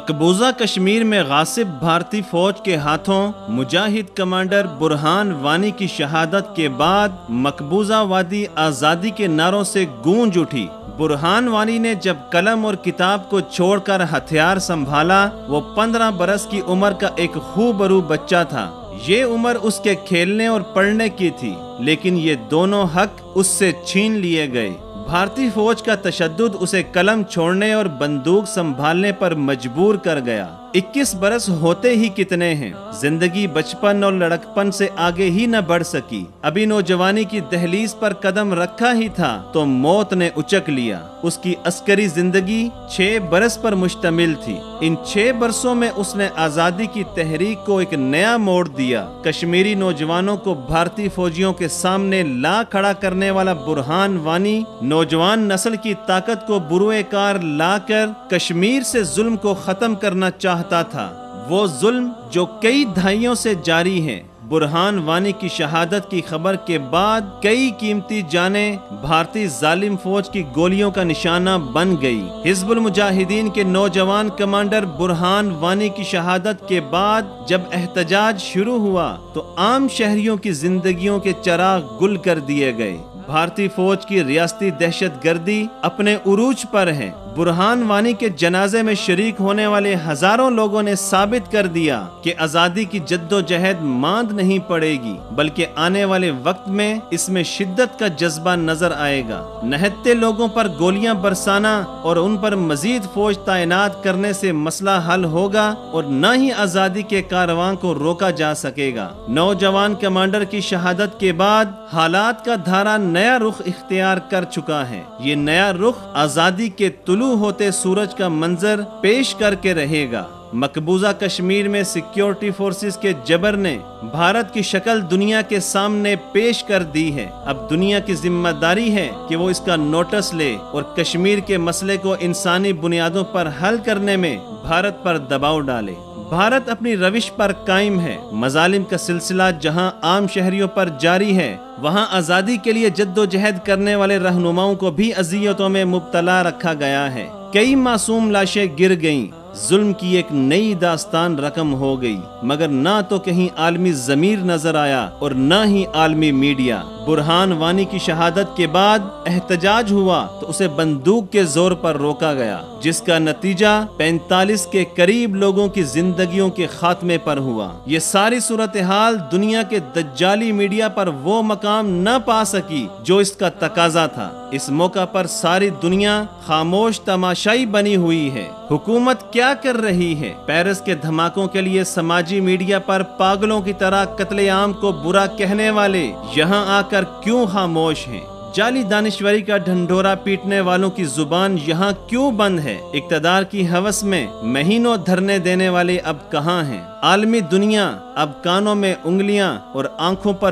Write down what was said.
مقبوضہ کشمیر میں غاصب بھارتی فوج کے ہاتھوں مجاہد کمانڈر برہان وانی کی شہادت کے بعد مقبوضہ وادی آزادی کے نعروں سے گونج اٹھی۔ برہان وانی نے جب قلم اور کتاب کو چھوڑ کر ہتھیار سنبھالا، وہ 15 برس کی عمر کا ایک خوبرو بچہ تھا۔ یہ عمر اس کے کھیلنے اور پڑھنے کی تھی، لیکن یہ دونوں حق اس سے چھین لیے گئے۔ بھارتی فوج کا تشدد اسے قلم چھوڑنے اور بندوق سنبھالنے پر مجبور کر گیا۔ 21 برس ہوتے ہی کتنے ہیں، زندگی بچپن اور لڑکپن سے آگے ہی نہ بڑھ سکی۔ ابھی نوجوانی کی دہلیز پر قدم رکھا ہی تھا تو موت نے اچک لیا۔ اس کی عسکری زندگی 6 برس پر مشتمل تھی۔ ان 6 برسوں میں اس نے آزادی کی تحریک کو ایک نیا موڑ دیا۔ کشمیری نوجوانوں کو بھارتی فوجیوں کے سامنے لا کھڑا کرنے والا برہان وانی نوجوان نسل کی طاقت کو بروئے کار لا کر کشمیر سے ظلم کو ختم کرنا چاہتا تھا، وہ ظلم جو کئی دہائیوں سے جاری ہے۔ برہان وانی کی شہادت کی خبر کے بعد کئی قیمتی جانیں بھارتی ظالم فوج کی گولیوں کا نشانہ بن گئی۔ حزب المجاہدین کے نوجوان کمانڈر برہان وانی کی شہادت کے بعد جب احتجاج شروع ہوا تو عام شہریوں کی زندگیوں کے چراغ گل کر دیے گئے۔ بھارتی فوج کی ریاستی دہشت گردی اپنے عروج پر ہے۔ برہان وانی کے جنازے میں شریک ہونے والے ہزاروں لوگوں نے ثابت کر دیا کہ آزادی کی جدوجہد ماند نہیں پڑے گی، بلکہ آنے والے وقت میں اس میں شدت کا جذبہ نظر آئے گا۔ نہتے لوگوں پر گولیاں برسانا اور ان پر مزید فوج تعینات کرنے سے مسئلہ حل ہوگا اور نہ ہی آزادی کے کارواں کو روکا جا سکے گا۔ نوجوان کمانڈر کی شہادت کے بعد حالات کا دھارا نیا رخ اختیار کر چکا ہے۔ یہ نیا رخ آزادی کے طلوع ہوتے سورج کا منظر پیش کر کے رہے گا۔ مقبوضہ کشمیر میں سیکیورٹی فورسز کے جبر نے بھارت کی شکل دنیا کے سامنے پیش کر دی ہے۔ اب دنیا کی ذمہ داری ہے کہ وہ اس کا نوٹس لے اور کشمیر کے مسئلے کو انسانی بنیادوں پر حل کرنے میں بھارت پر دباؤ ڈالے۔ بھارت اپنی روش پر قائم ہے۔ مظالم کا سلسلہ جہاں عام شہریوں پر جاری ہے، وہاں آزادی کے لیے جدوجہد کرنے والے رہنماؤں کو بھی اذیتوں میں مبتلا رکھا گیا ہے۔ کئی معصوم لاشیں گر گئیں، ظلم کی ایک نئی داستان رقم ہو گئی، مگر نہ تو کہیں عالمی ضمیر نظر آیا اور نہ ہی عالمی میڈیا۔ برہان وانی کی شہادت کے بعد احتجاج ہوا تو اسے بندوق کے زور پر روکا گیا، جس کا نتیجہ 45 کے قریب لوگوں کی زندگیوں کے خاتمے پر ہوا۔ یہ ساری صورتحال دنیا کے دجالی میڈیا پر وہ مقام نہ پا سکی جو اس کا تقاضا تھا۔ اس موقع پر ساری دنیا خاموش تماشائی بنی ہوئی ہے۔ حکومت کیا کر رہی ہے؟ پیرس کے دھماکوں کے لیے سماجی میڈیا پر پاگلوں کی طرح قتل عام کو برا کہنے والے یہاں آ کر کیوں خاموش ہیں؟ جعلی دانشوری کا ڈھنڈورا پیٹنے والوں کی زبان یہاں کیوں بند ہے؟ اقتدار کی ہوس میں مہینوں دھرنے دینے والے اب کہاں ہیں؟ عالمی دنیا اب کانوں میں انگلیاں اور آنکھوں پر